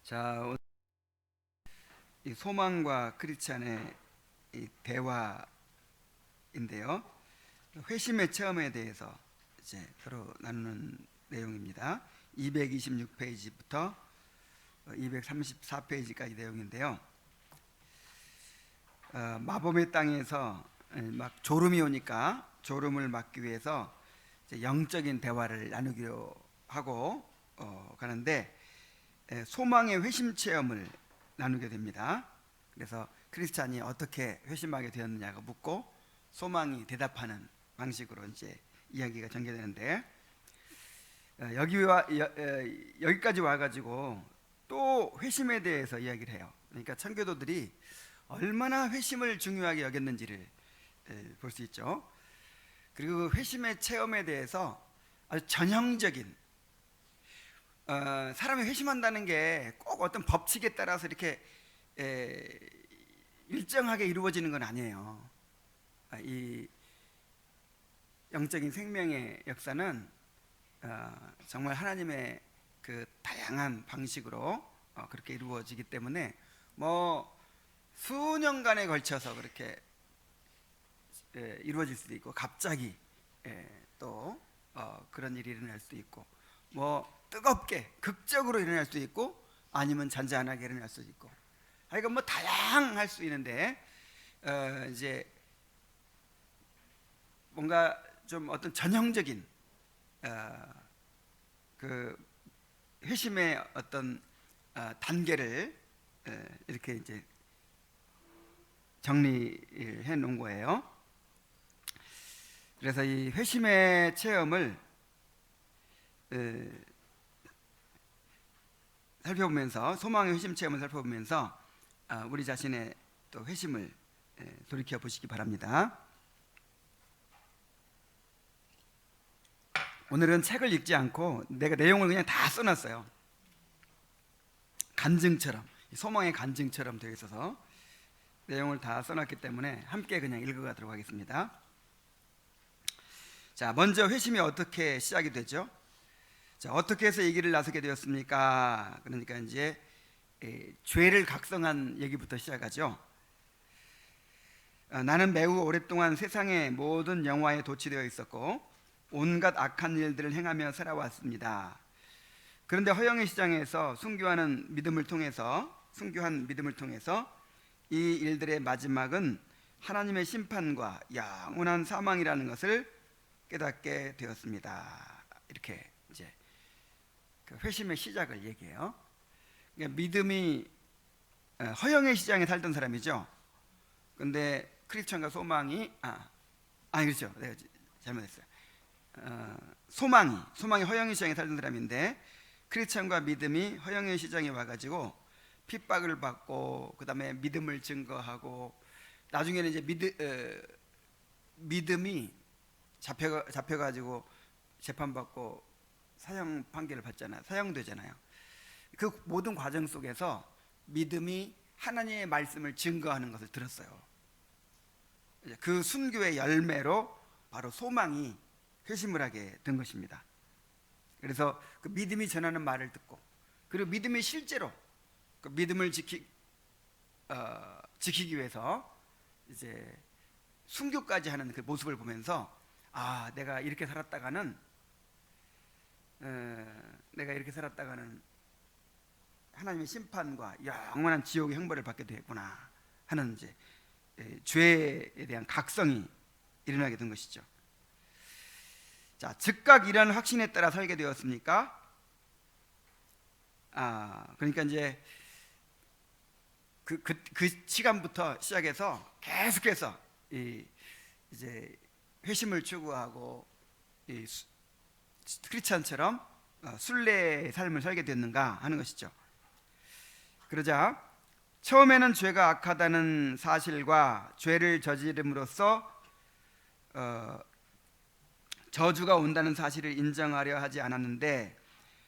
자, 이 소망과 크리스찬의 이 대화인데요. 회심의 체험에 대해서 이제 서로 나누는 내용입니다. 226페이지부터 234페이지까지 내용인데요. 마법의 땅에서 막 졸음이 오니까 졸음을 막기 위해서 이제 영적인 대화를 나누기로 하고 가는데 소망의 회심 체험을 나누게 됩니다. 그래서 크리스찬이 어떻게 회심하게 되었느냐고 묻고 소망이 대답하는 방식으로 이제 이야기가 전개되는데 여기까지 와가지고 또 회심에 대해서 이야기를 해요. 그러니까 청교도들이 얼마나 회심을 중요하게 여겼는지를 볼 수 있죠. 그리고 그 회심의 체험에 대해서 아주 전형적인 사람이 회심한다는 게 꼭 어떤 법칙에 따라서 이렇게 일정하게 이루어지는 건 아니에요. 이 영적인 생명의 역사는 정말 하나님의 그 다양한 방식으로 그렇게 이루어지기 때문에 뭐 수년간에 걸쳐서 그렇게 이루어질 수도 있고 갑자기 또 그런 일이 일어날 수도 있고 뭐 뜨겁게 극적으로 일어날 수도 있고 아니면 잔잔하게 일어날 수도 있고 하여간 뭐 다양할 수 있는데 이제 뭔가 좀 어떤 전형적인 그 회심의 어떤 단계를 이렇게 이제 정리해 놓은 거예요. 그래서 이 회심의 체험을 살펴보면서 소망의 회심 체험을 살펴보면서 우리 자신의 또 회심을 돌이켜 보시기 바랍니다. 오늘은 책을 읽지 않고 내가 내용을 그냥 다 써놨어요. 간증처럼 소망의 간증처럼 되어 있어서 내용을 다 써놨기 때문에 함께 그냥 읽어가도록 하겠습니다. 자, 먼저 회심이 어떻게 시작이 되죠? 자, 어떻게 해서 이 길을 나서게 되었습니까? 그러니까 이제 죄를 각성한 얘기부터 시작하죠. 나는 매우 오랫동안 세상의 모든 영화에 도취되어 있었고 온갖 악한 일들을 행하며 살아왔습니다. 그런데 허영의 시장에서 순교한 믿음을 통해서 이 일들의 마지막은 하나님의 심판과 영원한 사망이라는 것을 깨닫게 되었습니다. 이렇게 이제 그 회심의 시작을 얘기해요. 그러니까 믿음이 허영의 시장에 살던 사람이죠. 근데 크리스천과 소망이 그렇죠. 내가 잘못했어요. 소망이 허영의 시장에 살던 사람인데 크리스천과 믿음이 허영의 시장에 와가지고 핍박을 받고 그 다음에 믿음을 증거하고 나중에는 이제 믿음이 잡혀가지고 재판받고 사형 판결을 받잖아요. 사형되잖아요. 그 모든 과정 속에서 믿음이 하나님의 말씀을 증거하는 것을 들었어요. 그 순교의 열매로 바로 소망이 회심을 하게 된 것입니다. 그래서 그 믿음이 전하는 말을 듣고 그리고 믿음이 실제로 그 믿음을 지키기 위해서 이제 순교까지 하는 그 모습을 보면서 내가 이렇게 살았다가는 하나님의 심판과 영원한 지옥의 형벌을 받게 되겠구나 하는 이제 죄에 대한 각성이 일어나게 된 것이죠. 자, 즉각 일하는 확신에 따라 살게 되었습니까? 그러니까 이제 그 시간부터 시작해서 계속해서 이제 회심을 추구하고 크리스찬처럼 순례의 삶을 살게 됐는가 하는 것이죠. 그러자 처음에는 죄가 악하다는 사실과 죄를 저지름으로써 저주가 온다는 사실을 인정하려 하지 않았는데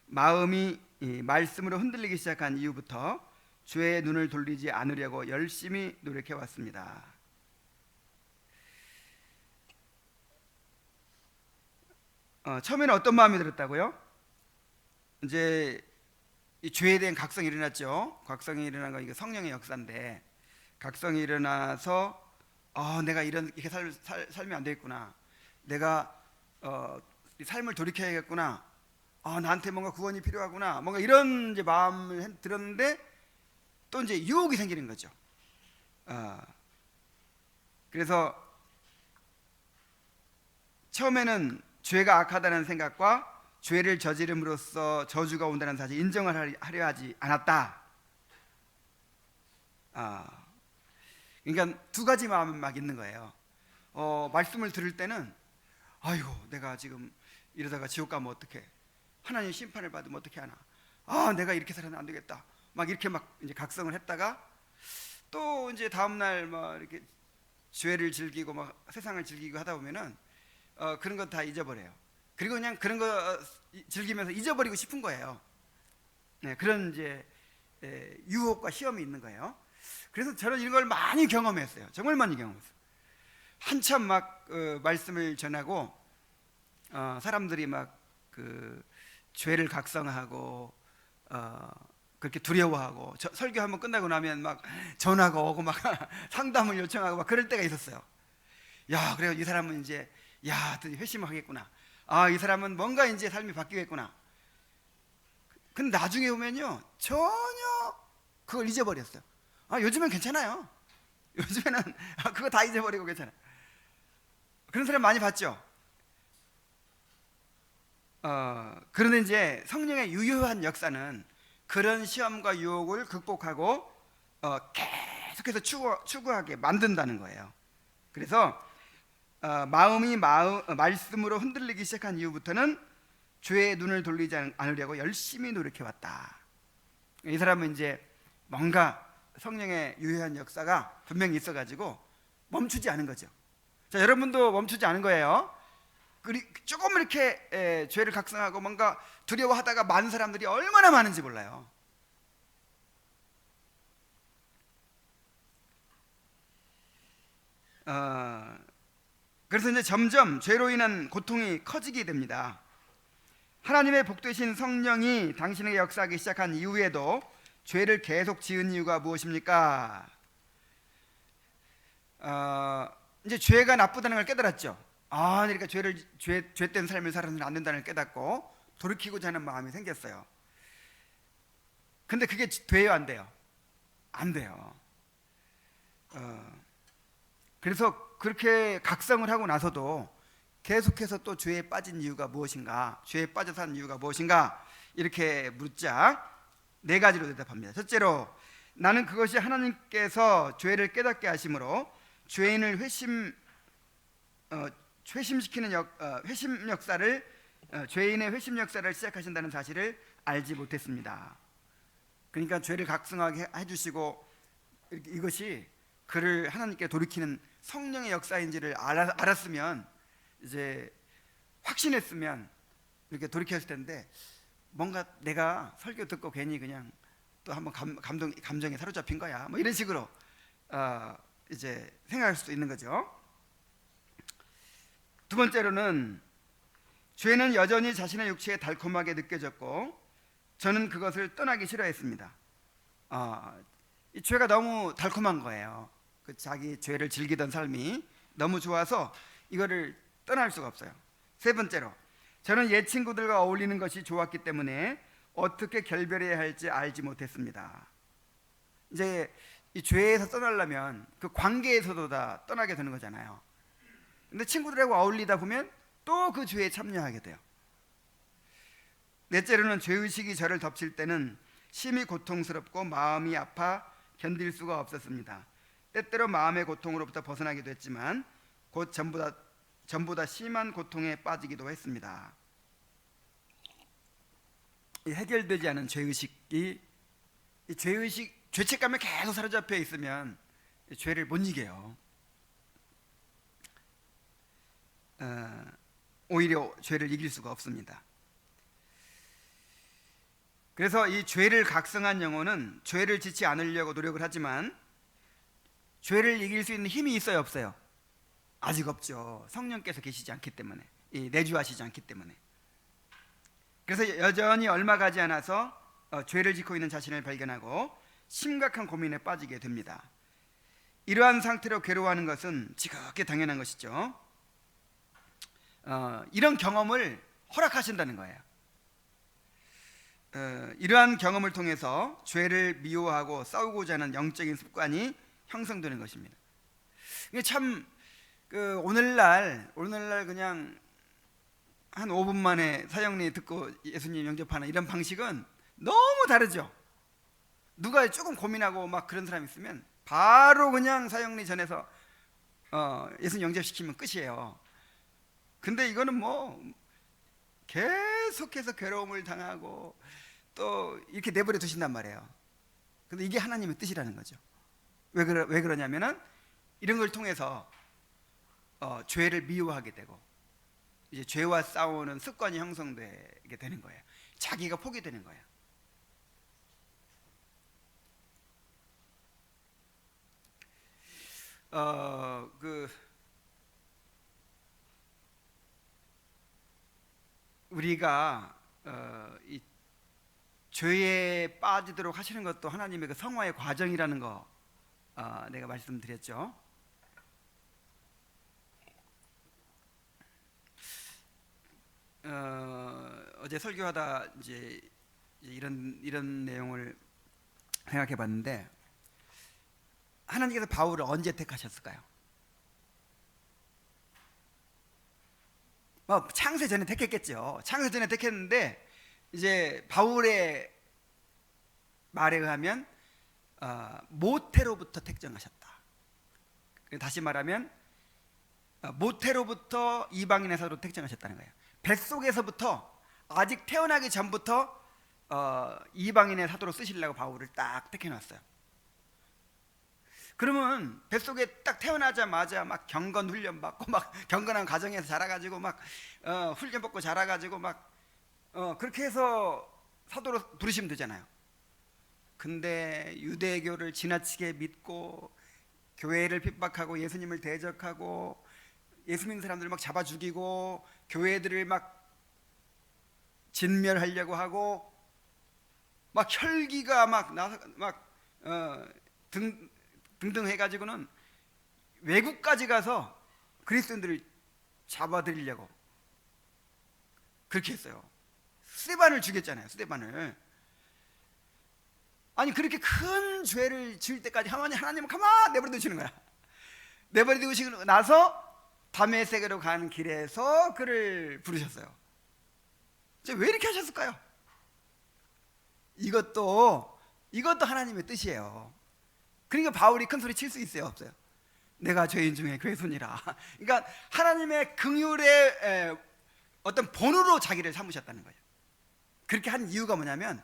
마음이 말씀으로 흔들리기 시작한 이후부터 죄의 눈을 돌리지 않으려고 열심히 노력해 왔습니다. 처음에는 어떤 마음이 들었다고요? 이제 이 죄에 대한 각성이 일어났죠. 각성이 일어난 거 이거 성령의 역사인데, 각성이 일어나서 내가 이렇게 살면 안 되겠구나. 내가 이 삶을 돌이켜야겠구나. 나한테 뭔가 구원이 필요하구나. 뭔가 이런 이제 마음을 들었는데 또 이제 유혹이 생기는 거죠. 그래서 처음에는 죄가 악하다는 생각과 죄를 저지름으로써 저주가 온다는 사실 인정을 하려 하지 않았다. 그러니까 두 가지 마음이 막 있는 거예요. 말씀을 들을 때는 아이고 내가 지금 이러다가 지옥 가면 어떡해, 하나님 심판을 받으면 어떻게 하나, 내가 이렇게 살아는 안 되겠다, 막 이렇게 막 이제 각성을 했다가 또 이제 다음 날 막 이렇게 죄를 즐기고 막 세상을 즐기고 하다 보면은 그런 거 다 잊어버려요. 그리고 그냥 그런 거 즐기면서 잊어버리고 싶은 거예요. 네, 그런 이제 유혹과 시험이 있는 거예요. 그래서 저는 이런 걸 많이 경험했어요. 정말 많이 경험했어요. 한참 막 말씀을 전하고 사람들이 막 그 죄를 각성하고 그렇게 두려워하고 설교 한번 끝나고 나면 막 전화가 오고 막 상담을 요청하고 막 그럴 때가 있었어요. 야, 그래요. 이 사람은 이제 드디어 회심하겠구나. 이 사람은 뭔가 이제 삶이 바뀌겠구나. 근데 나중에 보면요, 전혀 그걸 잊어버렸어요. 요즘엔 괜찮아요. 요즘에는 그거 다 잊어버리고 괜찮아요. 그런 사람 많이 봤죠. 그런데 이제 성령의 유효한 역사는 그런 시험과 유혹을 극복하고 계속해서 추구하게 만든다는 거예요. 그래서 마음이 말씀으로 흔들리기 시작한 이후부터는 죄의 눈을 돌리지 않으려고 열심히 노력해왔다. 이 사람은 이제 뭔가 성령의 유효한 역사가 분명히 있어가지고 멈추지 않은 거죠. 자, 여러분도 멈추지 않은 거예요. 조금 이렇게 죄를 각성하고 뭔가 두려워하다가 많은 사람들이 얼마나 많은지 몰라요. 그래서 이제 점점 죄로 인한 고통이 커지게 됩니다. 하나님의 복되신 성령이 당신에게 역사하기 시작한 이후에도 죄를 계속 지은 이유가 무엇입니까? 이제 죄가 나쁘다는 걸 깨달았죠. 그러니까 죄된 삶을 살아서는 안 된다는 걸 깨닫고 돌이키고자 하는 마음이 생겼어요. 근데 그게 돼요, 안 돼요? 안 돼요. 그래서 그렇게 각성을 하고 나서도 계속해서 또 죄에 빠진 이유가 무엇인가, 죄에 빠져 산 이유가 무엇인가, 이렇게 묻자 4가지로 대답합니다. 첫째로, 나는 그것이 하나님께서 죄를 깨닫게 하심으로 죄인을 회심시키는 회심 역사를 죄인의 회심 역사를 시작하신다는 사실을 알지 못했습니다. 그러니까 죄를 각성하게 해주시고 이것이 그를 하나님께 돌이키는 성령의 역사인지를 알았으면, 이제 확신했으면 이렇게 돌이켰을 텐데, 뭔가 내가 설교 듣고 괜히 그냥 또 한번 감정에 사로잡힌 거야, 뭐 이런 식으로 이제 생각할 수도 있는 거죠. 두 번째로는, 죄는 여전히 자신의 육체에 달콤하게 느껴졌고 저는 그것을 떠나기 싫어했습니다. 이 죄가 너무 달콤한 거예요. 자기 죄를 즐기던 삶이 너무 좋아서 이거를 떠날 수가 없어요. 세 번째로, 저는 옛 친구들과 어울리는 것이 좋았기 때문에 어떻게 결별해야 할지 알지 못했습니다. 이제 이 죄에서 떠나려면 그 관계에서도 다 떠나게 되는 거잖아요. 근데 친구들하고 어울리다 보면 또 그 죄에 참여하게 돼요. 넷째로는, 죄의식이 저를 덮칠 때는 심히 고통스럽고 마음이 아파 견딜 수가 없었습니다. 때때로 마음의 고통으로부터 벗어나기도 했지만 곧 전보다 심한 고통에 빠지기도 했습니다. 이 해결되지 않은 죄의식이, 이 죄책감에 계속 사로잡혀 있으면 죄를 못 이겨요. 오히려 죄를 이길 수가 없습니다. 그래서 이 죄를 각성한 영혼은 죄를 짓지 않으려고 노력을 하지만 죄를 이길 수 있는 힘이 있어요, 없어요? 아직 없죠. 성령께서 계시지 않기 때문에, 내주하시지 않기 때문에. 그래서 여전히 얼마 가지 않아서 죄를 짓고 있는 자신을 발견하고 심각한 고민에 빠지게 됩니다. 이러한 상태로 괴로워하는 것은 지극히 당연한 것이죠. 이런 경험을 허락하신다는 거예요. 이러한 경험을 통해서 죄를 미워하고 싸우고자 하는 영적인 습관이 형성되는 것입니다. 이게 참 오늘날 그냥 한 5분 만에 사형리 듣고 예수님 영접하는 이런 방식은 너무 다르죠. 누가 조금 고민하고 막 그런 사람 있으면 바로 그냥 사형리 전에서 예수님 영접시키면 끝이에요. 근데 이거는 뭐 계속해서 괴로움을 당하고 또 이렇게 내버려 두신단 말이에요. 근데 이게 하나님의 뜻이라는 거죠. 왜 그러냐면은 이런 걸 통해서 죄를 미워하게 되고 이제 죄와 싸우는 습관이 형성되게 되는 거예요. 자기가 포기되는 거예요. 우리가 이 죄에 빠지도록 하시는 것도 하나님의 그 성화의 과정이라는 거 내가 말씀드렸죠. 어제 설교하다 이제 이런 내용을 생각해 봤는데, 하나님께서 바울을 언제 택하셨을까요? 창세 전에 택했겠죠. 창세 전에 택했는데 이제 바울의 말에 의하면 모태로부터 택정하셨다. 다시 말하면 모태로부터 이방인의 사도로 택정하셨다는 거예요. 뱃속에서부터 아직 태어나기 전부터 이방인의 사도로 쓰시려고 바울을 딱 택해놨어요. 그러면 뱃속에 딱 태어나자마자 막 경건 훈련 받고 막 경건한 가정에서 자라가지고 막 훈련 받고 자라가지고 막 그렇게 해서 사도로 부르시면 되잖아요. 근데 유대교를 지나치게 믿고 교회를 핍박하고 예수님을 대적하고 예수 믿는 사람들을 막 잡아 죽이고 교회들을 막 진멸하려고 하고 막 혈기가 막 나서 등등 해가지고는 외국까지 가서 그리스도인들을 잡아들이려고 그렇게 했어요. 스데반을 죽였잖아요. 스데반을. 아니 그렇게 큰 죄를 지을 때까지 하나님은 가만히 내버려 두시는 거야. 내버려 두시고 나서 다메섹으로 가는 길에서 그를 부르셨어요. 왜 이렇게 하셨을까요? 이것도 하나님의 뜻이에요. 그러니까 바울이 큰 소리 칠 수 있어요, 없어요? 내가 죄인 중에 괴손이라. 그러니까 하나님의 긍휼의 어떤 본으로 자기를 삼으셨다는 거예요. 그렇게 한 이유가 뭐냐면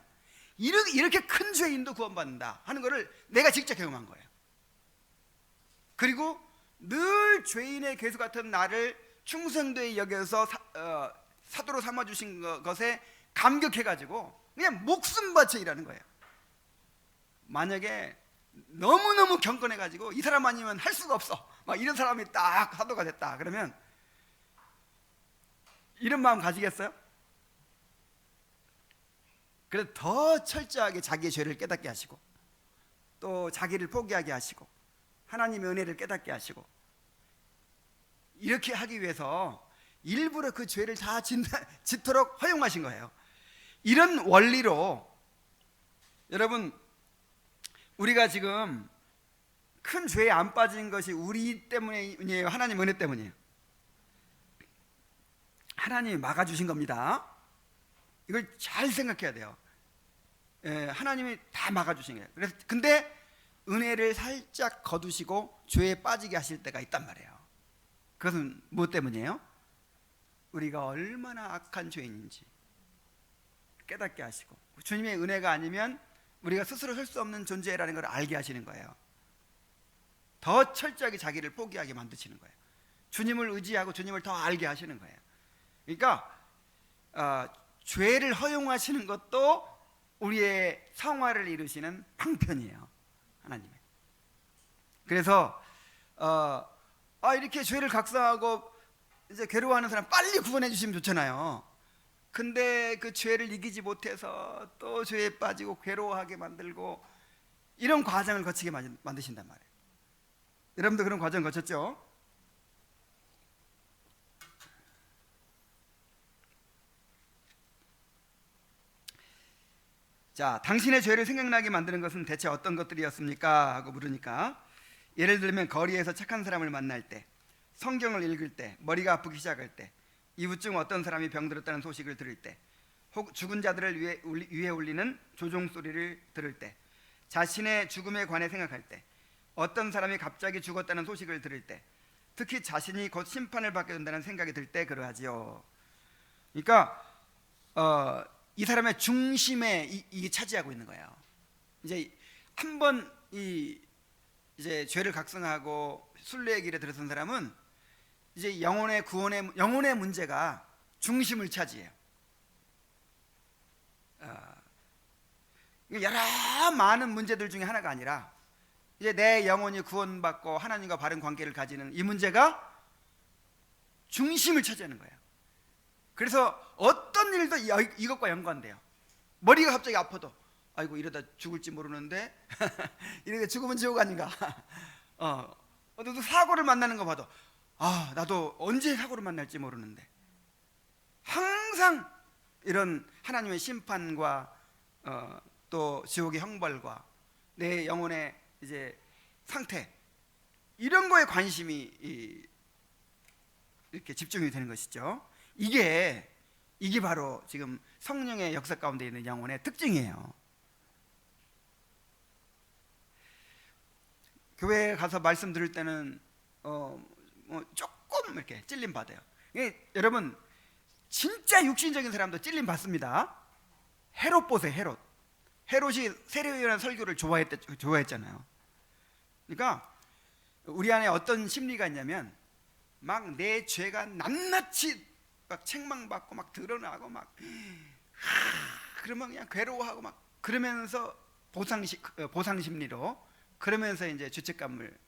이렇게 큰 죄인도 구원받는다 하는 거를 내가 직접 경험한 거예요. 그리고 늘 죄인의 괴수 같은 나를 충성되이 여겨서 사도로 삼아주신 것에 감격해가지고 그냥 목숨 바쳐 일하는 거예요. 만약에 너무너무 경건해가지고 이 사람 아니면 할 수가 없어 막 이런 사람이 딱 사도가 됐다 그러면 이런 마음 가지겠어요? 그래서 더 철저하게 자기의 죄를 깨닫게 하시고 또 자기를 포기하게 하시고 하나님의 은혜를 깨닫게 하시고 이렇게 하기 위해서 일부러 그 죄를 다 짓도록 허용하신 거예요. 이런 원리로 여러분, 우리가 지금 큰 죄에 안 빠진 것이 우리 때문이에요? 하나님 은혜 때문이에요? 하나님이 막아주신 겁니다. 이걸 잘 생각해야 돼요. 하나님이 다 막아주신 거예요. 그래서 근데 은혜를 살짝 거두시고 죄에 빠지게 하실 때가 있단 말이에요. 그것은 무엇 때문이에요? 우리가 얼마나 악한 죄인인지 깨닫게 하시고 주님의 은혜가 아니면 우리가 스스로 설 수 없는 존재라는 걸 알게 하시는 거예요. 더 철저하게 자기를 포기하게 만드시는 거예요. 주님을 의지하고 주님을 더 알게 하시는 거예요. 그러니까 죄를 허용하시는 것도 우리의 성화를 이루시는 방편이에요, 하나님의. 그래서 이렇게 죄를 각성하고 이제 괴로워하는 사람 빨리 구원해 주시면 좋잖아요. 근데 그 죄를 이기지 못해서 또 죄에 빠지고 괴로워하게 만들고 이런 과정을 거치게 만드신단 말이에요. 여러분도 그런 과정 거쳤죠? 자, 당신의 죄를 생각나게 만드는 것은 대체 어떤 것들이었습니까? 하고 물으니까, 예를 들면 거리에서 착한 사람을 만날 때, 성경을 읽을 때, 머리가 아프기 시작할 때, 이웃 중 어떤 사람이 병들었다는 소식을 들을 때, 혹 죽은 자들을 위해 울리는 조종 소리를 들을 때, 자신의 죽음에 관해 생각할 때, 어떤 사람이 갑자기 죽었다는 소식을 들을 때, 특히 자신이 곧 심판을 받게 된다는 생각이 들 때 그러하지요. 그러니까 이 사람의 중심에 이게 차지하고 있는 거예요. 이제 한번 이제 죄를 각성하고 순례의 길에 들어선 사람은 이제 영혼의 구원의 영혼의 문제가 중심을 차지해요. 여러 많은 문제들 중에 하나가 아니라 이제 내 영혼이 구원받고 하나님과 바른 관계를 가지는 이 문제가 중심을 차지하는 거예요. 그래서 어떤 일도 이것과 연관돼요. 머리가 갑자기 아파도 아이고 이러다 죽을지 모르는데 이러다 죽으면 지옥 아닌가. 또 사고를 만나는 거 봐도 나도 언제 사고를 만날지 모르는데, 항상 이런 하나님의 심판과 또 지옥의 형벌과 내 영혼의 이제 상태, 이런 거에 관심이 이렇게 집중이 되는 것이죠. 이게 바로 지금 성령의 역사 가운데 있는 영혼의 특징이에요. 교회에 가서 말씀 들을 때는 조금 이렇게 찔림 받아요. 여러분 진짜 육신적인 사람도 찔림 받습니다. 헤롯 보세요. 헤롯이 세례요한 설교를 좋아했잖아요. 그러니까 우리 안에 어떤 심리가 있냐면 막 내 죄가 낱낱이 막 책망받고 막 드러나고 막 그러면 그냥 괴로워하고 막 그러면서 보상 심리로 그러면서 이제 죄책감을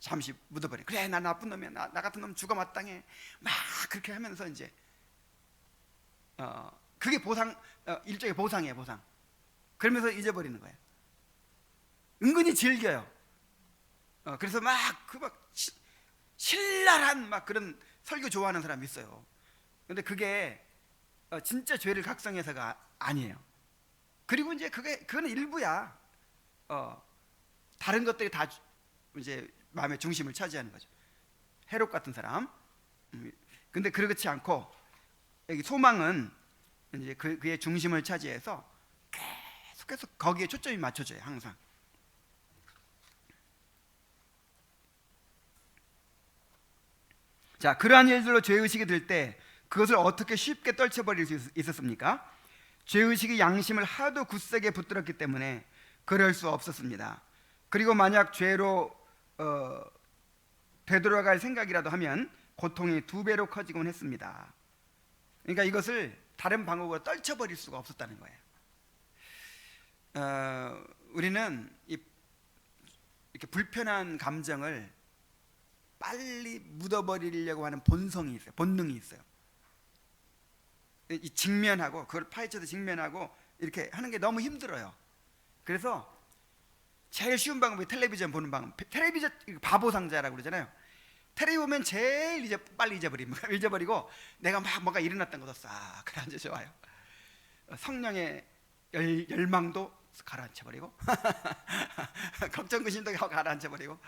잠시 묻어버려. 그래 나 나쁜 놈이야. 나 같은 놈 죽어 마땅해. 막 그렇게 하면서 이제 그게 일종의 보상이에요. 보상. 그러면서 잊어버리는 거예요. 은근히 즐겨요. 그래서 막 신랄한 막 그런 설교 좋아하는 사람이 있어요. 근데 그게 진짜 죄를 각성해서가 아니에요. 그리고 이제 그건 일부야. 다른 것들이 다 이제 마음의 중심을 차지하는 거죠. 헤롯 같은 사람. 근데 그렇지 않고 여기 소망은 이제 그의 중심을 차지해서 계속해서 거기에 초점이 맞춰져요. 항상. 자, 그러한 일들로 죄의식이 들 때 그것을 어떻게 쉽게 떨쳐버릴 수 있었습니까? 죄의식이 양심을 하도 굳세게 붙들었기 때문에 그럴 수 없었습니다. 그리고 만약 죄로 되돌아갈 생각이라도 하면 고통이 2배로 커지곤 했습니다. 그러니까 이것을 다른 방법으로 떨쳐버릴 수가 없었다는 거예요. 우리는 이렇게 불편한 감정을 빨리 묻어버리려고 하는 본성이 있어요. 본능이 있어요. 이 직면하고 그걸 파헤쳐서 직면하고 이렇게 하는 게 너무 힘들어요. 그래서 제일 쉬운 방법이 텔레비전 보는 방법. 텔레비전 바보 상자라고 그러잖아요. 텔레비 보면 제일 빨리 잊어버리고 내가 막 뭔가 일어났던 것도 싹 가라앉아 좋아요. 성령의 열망도 가라앉혀버리고 걱정 근심도 가라앉혀버리고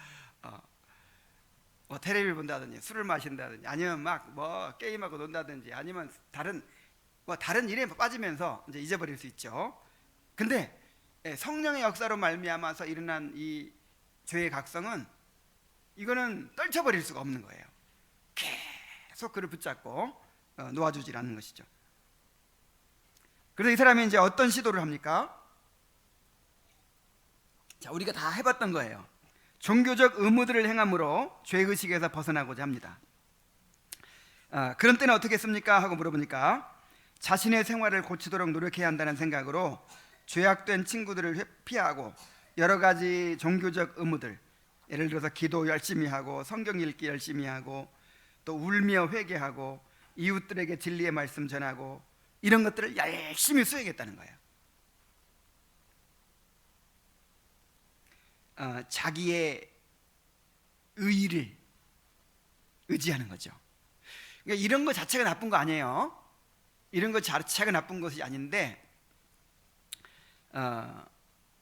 뭐 텔레비를 본다든지 술을 마신다든지 아니면 막 뭐 게임하고 논다든지 아니면 다른 일에 빠지면서 이제 잊어버릴 수 있죠. 근데 성령의 역사로 말미암아서 일어난 이 죄의 각성은 이거는 떨쳐버릴 수가 없는 거예요. 계속 그를 붙잡고 놓아주질 않는 것이죠. 그래서 이 사람이 이제 어떤 시도를 합니까? 자, 우리가 다 해봤던 거예요. 종교적 의무들을 행함으로 죄의식에서 벗어나고자 합니다. 그런 때는 어떻게 했습니까? 하고 물어보니까 자신의 생활을 고치도록 노력해야 한다는 생각으로 죄악된 친구들을 회피하고 여러 가지 종교적 의무들, 예를 들어서 기도 열심히 하고 성경 읽기 열심히 하고 또 울며 회개하고 이웃들에게 진리의 말씀 전하고 이런 것들을 열심히 수행했다는 거예요. 자기의 의의를 의지하는 거죠. 그러니까 이런 것 자체가 나쁜 거 아니에요. 이런 것 자체가 나쁜 것이 아닌데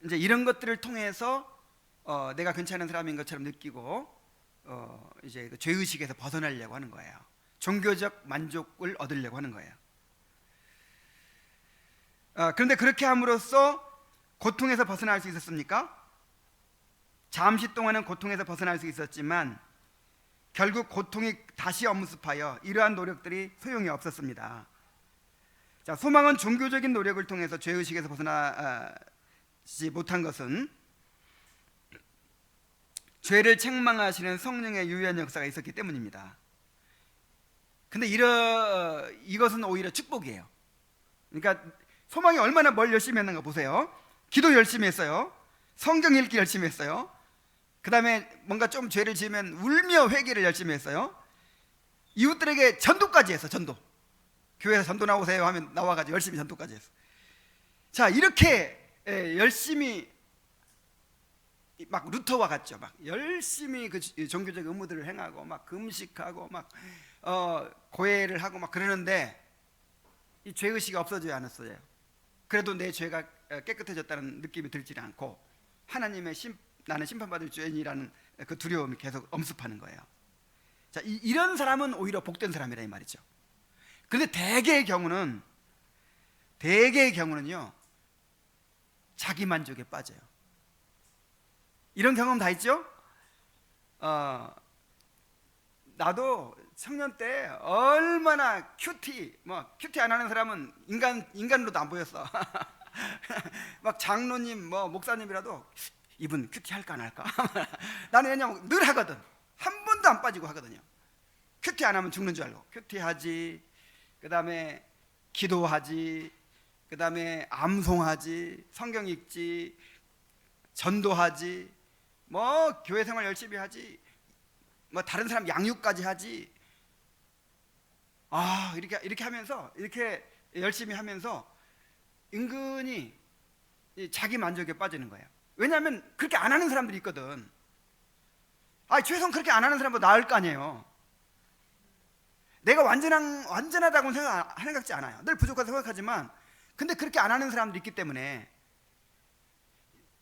이제 이런 것들을 통해서 내가 괜찮은 사람인 것처럼 느끼고 이제 그 죄의식에서 벗어나려고 하는 거예요. 종교적 만족을 얻으려고 하는 거예요. 그런데 그렇게 함으로써 고통에서 벗어날 수 있었습니까? 잠시 동안은 고통에서 벗어날 수 있었지만 결국 고통이 다시 엄습하여 이러한 노력들이 소용이 없었습니다. 자, 소망은 종교적인 노력을 통해서 죄의식에서 벗어나지 못한 것은 죄를 책망하시는 성령의 유효한 역사가 있었기 때문입니다. 근데 이것은 오히려 축복이에요. 그러니까 소망이 얼마나 뭘 열심히 했는가 보세요. 기도 열심히 했어요. 성경 읽기 열심히 했어요. 그 다음에 뭔가 좀 죄를 지으면 울며 회개를 열심히 했어요. 이웃들에게 전도까지 했어. 전도. 교회에서 전도 나오세요 하면 나와가지고 열심히 전도까지 했어. 자, 이렇게 열심히 막 루터와 같죠. 막 열심히 그 종교적 의무들을 행하고 막 금식하고 막 고해를 하고 막 그러는데 이 죄의식이 없어져야 않았어요. 그래도 내 죄가 깨끗해졌다는 느낌이 들지 않고 하나님의 나는 심판받을 죄인이라는 그 두려움이 계속 엄습하는 거예요. 자, 이런 사람은 오히려 복된 사람이라 이 말이죠. 그런데 대개의 경우는요 자기 만족에 빠져요. 이런 경험 다 있죠? 나도 청년 때 얼마나 큐티 안 하는 사람은 인간으로도 안 보였어. 막 장로님 목사님이라도 이분 큐티 할까 안 할까? 나는 왜냐면 늘 하거든. 한 번도 안 빠지고 하거든요. 큐티 안 하면 죽는 줄 알고 큐티하지, 그 다음에 기도하지, 그 다음에 암송하지, 성경 읽지, 전도하지, 교회 생활 열심히 하지, 다른 사람 양육까지 하지. 이렇게 하면서 이렇게 열심히 하면서 은근히 자기 만족에 빠지는 거예요. 왜냐하면 그렇게 안 하는 사람들이 있거든. 최소한 그렇게 안 하는 사람보다 나을 거 아니에요. 내가 완전하다고는 생각하지 않아요. 늘 부족하다고 생각하지만 근데 그렇게 안 하는 사람들이 있기 때문에,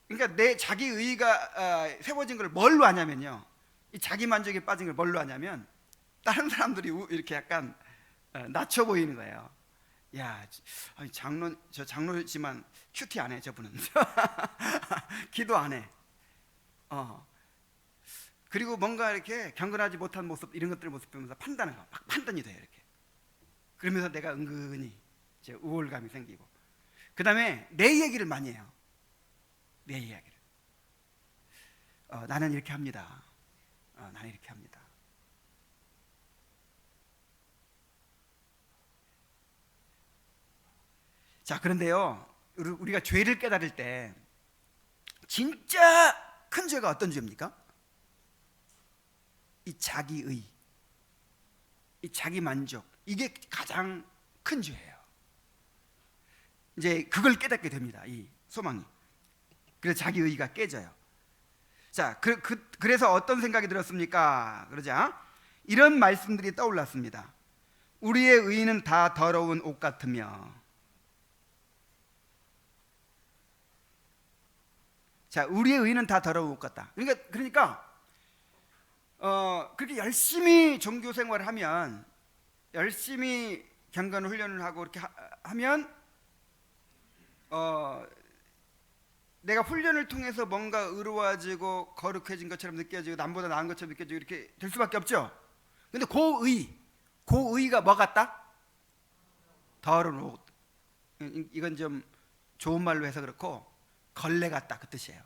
그러니까 내 자기 의의가 세워진 걸 뭘로 하냐면요, 이 자기 만족에 빠진 걸 뭘로 하냐면 다른 사람들이 이렇게 약간 낮춰 보이는 거예요. 야, 저 장로지만 큐티 안 해, 저분은. 기도 안 해. 그리고 뭔가 이렇게 경건하지 못한 모습, 이런 것들을 모습 보면서 판단하는 거, 막 판단이 돼요, 이렇게. 그러면서 내가 은근히 이제 우월감이 생기고, 그 다음에 내 얘기를 많이 해요. 내 이야기를. 나는 이렇게 합니다. 나는 이렇게 합니다. 자, 그런데요, 우리가 죄를 깨달을 때 진짜 큰 죄가 어떤 죄입니까? 이 자기의, 이 자기 만족, 이게 가장 큰 죄예요. 이제 그걸 깨닫게 됩니다, 이 소망이. 그래서 자기의가 깨져요. 자, 그래서 어떤 생각이 들었습니까? 그러자 이런 말씀들이 떠올랐습니다. 우리의 의는 다 더러운 옷 같으며. 자, 우리의 의는 다 더러운 옷 같다. 그러니까 그렇게 열심히 종교 생활을 하면, 열심히 경건 훈련을 하고 이렇게 하면 내가 훈련을 통해서 뭔가 의로워지고 거룩해진 것처럼 느껴지고 남보다 나은 것처럼 느껴지고 이렇게 될 수밖에 없죠. 근데 고의가 뭐 같다? 더러운 옷. 이건 좀 좋은 말로 해서 그렇고 걸레 같다, 그 뜻이에요.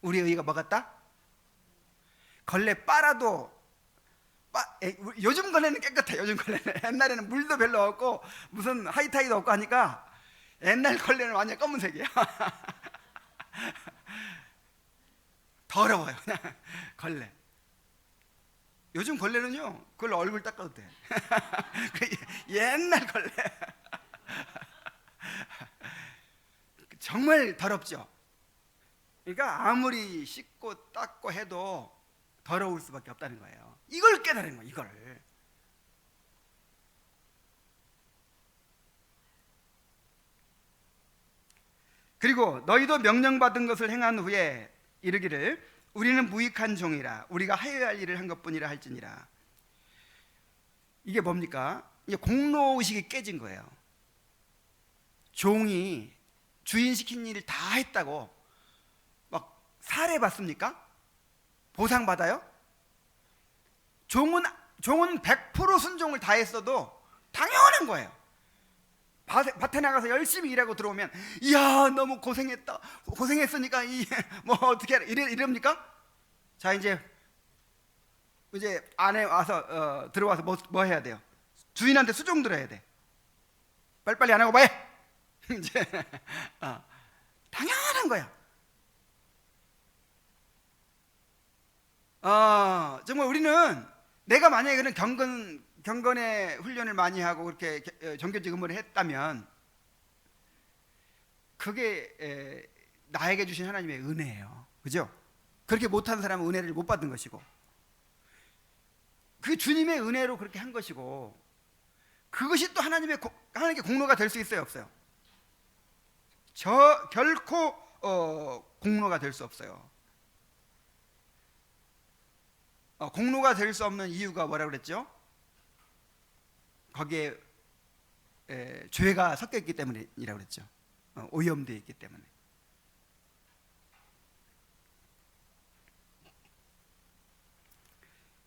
우리 의가 뭐 같다? 걸레 빨아도 요즘 걸레는 깨끗해. 요즘 걸레는 옛날에는 물도 별로 없고 무슨 하이타이도 없고 하니까 옛날 걸레는 완전 검은색이야. 더러워요, 그냥 걸레. 요즘 걸레는요, 그걸로 얼굴 닦아도 돼. 옛날 걸레. 정말 더럽죠. 그러니까 아무리 씻고 닦고 해도 더러울 수밖에 없다는 거예요. 이걸 깨달은 거예요. 이걸. 그리고 너희도 명령받은 것을 행한 후에 이르기를 우리는 무익한 종이라 우리가 하여야 할 일을 한 것뿐이라 할지니라. 이게 뭡니까? 이게 공로의식이 깨진 거예요. 종이 주인 시킨 일을 다 했다고 막 사례받습니까? 보상받아요? 종은 100% 순종을 다 했어도 당연한 거예요. 밭에 나가서 열심히 일하고 들어오면 이야 너무 고생했다, 고생했으니까 뭐 어떻게 이럽니까? 자 이제 안에 와서 들어와서 뭐 해야 돼요? 주인한테 수종 들어야 돼. 빨리빨리 안 하고 뭐 해? 이제 당연한 거야. 정말 우리는 내가 만약에 그런 경건의 훈련을 많이 하고 그렇게 정교직 근무를 했다면 그게 나에게 주신 하나님의 은혜예요. 그죠? 그렇게 못한 사람은 은혜를 못 받은 것이고 그 주님의 은혜로 그렇게 한 것이고 그것이 또 하나님께 공로가 될 수 있어요, 없어요? 결코 공로가 될 수 없어요. 공로가 될 수 없는 이유가 뭐라고 그랬죠? 거기에 죄가 섞여 있기 때문이라고 그랬죠. 오염되어 있기 때문에.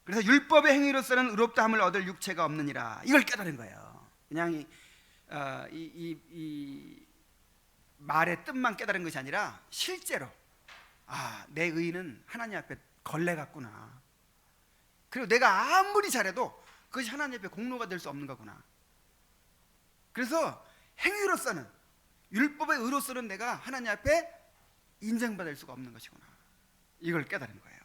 그래서 율법의 행위로서는 의롭다함을 얻을 육체가 없느니라. 이걸 깨달은 거예요. 그냥 이 말의 뜻만 깨달은 것이 아니라 실제로 내 의는 하나님 앞에 걸레 같구나. 그리고 내가 아무리 잘해도 그것이 하나님 앞에 공로가 될 수 없는 거구나. 그래서 행위로서는 율법의 의로서는 내가 하나님 앞에 인정받을 수가 없는 것이구나. 이걸 깨달은 거예요.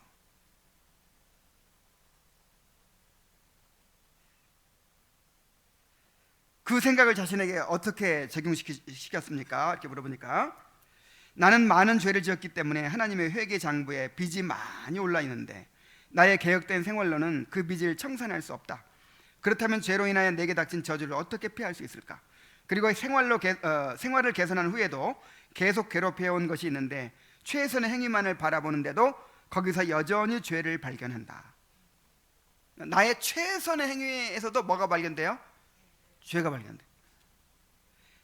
그 생각을 자신에게 어떻게 적용시켰습니까? 이렇게 물어보니까 나는 많은 죄를 지었기 때문에 하나님의 회개 장부에 빚이 많이 올라 있는데 나의 개혁된 생활로는 그 빚을 청산할 수 없다. 그렇다면 죄로 인하여 내게 닥친 저주를 어떻게 피할 수 있을까? 그리고 생활을 개선한 후에도 계속 괴롭혀온 것이 있는데 최선의 행위만을 바라보는데도 거기서 여전히 죄를 발견한다. 나의 최선의 행위에서도 뭐가 발견돼요? 죄가 발견돼.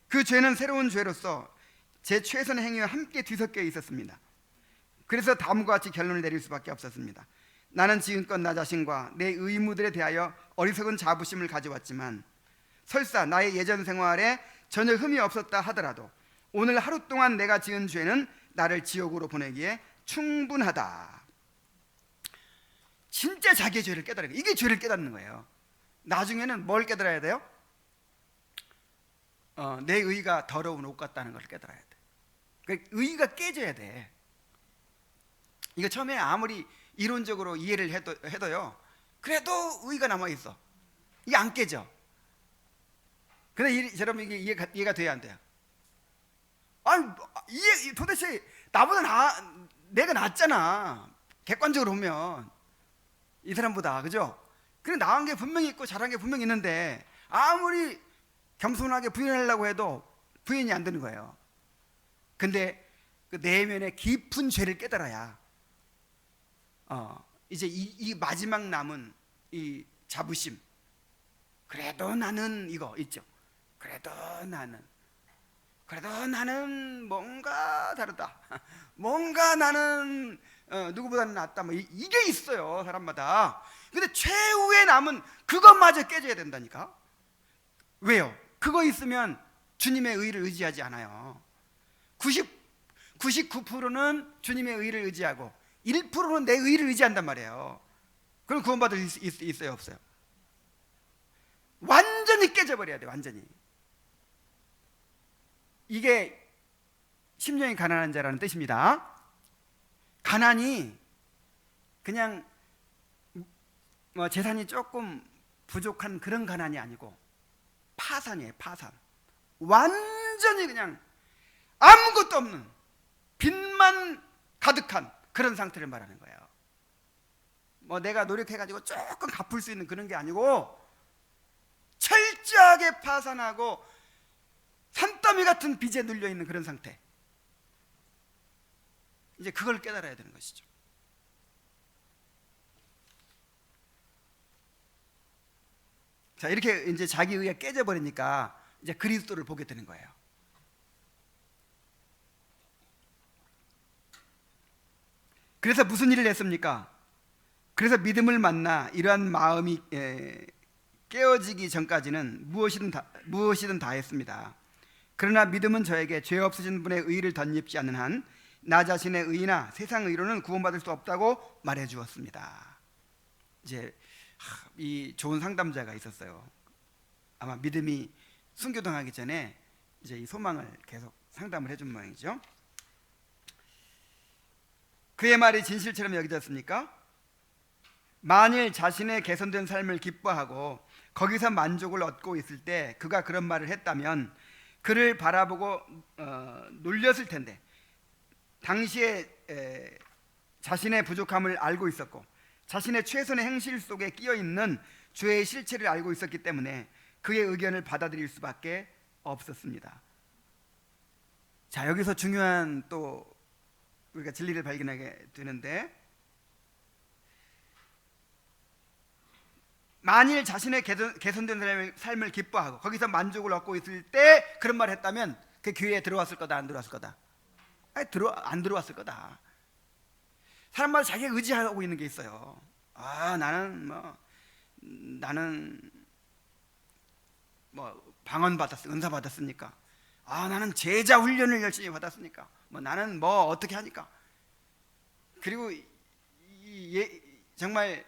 그 죄는 새로운 죄로서 제 최선의 행위와 함께 뒤섞여 있었습니다. 그래서 다음과 같이 결론을 내릴 수밖에 없었습니다. 나는 지금껏 나 자신과 내 의무들에 대하여 어리석은 자부심을 가져왔지만 설사 나의 예전 생활에 전혀 흠이 없었다 하더라도 오늘 하루 동안 내가 지은 죄는 나를 지옥으로 보내기에 충분하다. 진짜 자기의 죄를 깨달은 거예요. 이게 죄를 깨닫는 거예요. 나중에는 뭘 깨달아야 돼요? 내 의가 더러운 옷 같다는 걸 깨달아야 돼. 그러니까 의가 깨져야 돼. 이거 처음에 아무리 이론적으로 이해를 해도요 그래도 의가 남아있어. 이게 안 깨져. 근데 여러분 이게 이해가 돼야 안 돼요? 도대체 내가 낫잖아. 객관적으로 보면 이 사람보다, 그죠? 그래 나은 게 분명히 있고 잘한 게 분명히 있는데 아무리 겸손하게 부인하려고 해도 부인이 안 되는 거예요. 근데 그 내면의 깊은 죄를 깨달아야 이제 이 마지막 남은 이 자부심, 그래도 나는 이거 있죠. 그래도 나는 뭔가 다르다. 뭔가 나는 누구보다는 낫다. 뭐 이게 있어요 사람마다. 근데 최후의 남은 그것마저 깨져야 된다니까. 왜요? 그거 있으면 주님의 의를 의지하지 않아요. 99%는 주님의 의를 의지하고 1%는 내 의를 의지한단 말이에요. 그럼 구원받을 수 있어요, 없어요? 완전히 깨져버려야 돼. 완전히. 이게 심령이 가난한 자라는 뜻입니다. 가난이 그냥 재산이 조금 부족한 그런 가난이 아니고 파산이에요. 파산. 완전히 그냥 아무것도 없는 빚만 가득한 그런 상태를 말하는 거예요. 뭐 내가 노력해가지고 조금 갚을 수 있는 그런 게 아니고 철저하게 파산하고 산더미 같은 빚에 눌려있는 그런 상태. 이제 그걸 깨달아야 되는 것이죠. 자, 이렇게 이제 자기 의가 깨져버리니까 이제 그리스도를 보게 되는 거예요. 그래서 무슨 일을 했습니까? 그래서 믿음을 만나 이러한 마음이 깨어지기 전까지는 무엇이든 다 했습니다. 그러나 믿음은 저에게 죄 없으신 분의 의를 덧입지 않는 한 나 자신의 의나 세상 의로는 구원받을 수 없다고 말해 주었습니다. 이제 이 좋은 상담자가 있었어요. 아마 믿음이 순교당하기 전에 이제 이 소망을 계속 상담을 해준 모양이죠. 그의 말이 진실처럼 여겨졌습니까? 만일 자신의 개선된 삶을 기뻐하고 거기서 만족을 얻고 있을 때 그가 그런 말을 했다면 그를 바라보고 놀렸을 텐데, 당시에 자신의 부족함을 알고 있었고 자신의 최선의 행실 속에 끼어있는 죄의 실체를 알고 있었기 때문에 그의 의견을 받아들일 수밖에 없었습니다. 자, 여기서 중요한 또 우리가 진리를 발견하게 되는데, 만일 자신의 개선된 삶을 기뻐하고 거기서 만족을 얻고 있을 때 그런 말을 했다면 그 교회에 들어왔을 거다, 안 들어왔을 거다? 안 들어왔을 거다. 사람마다 자기가 의지하고 있는 게 있어요. 나는 방언 받았어, 은사 받았으니까. 나는 제자 훈련을 열심히 받았으니까. 나는 어떻게 하니까. 그리고 정말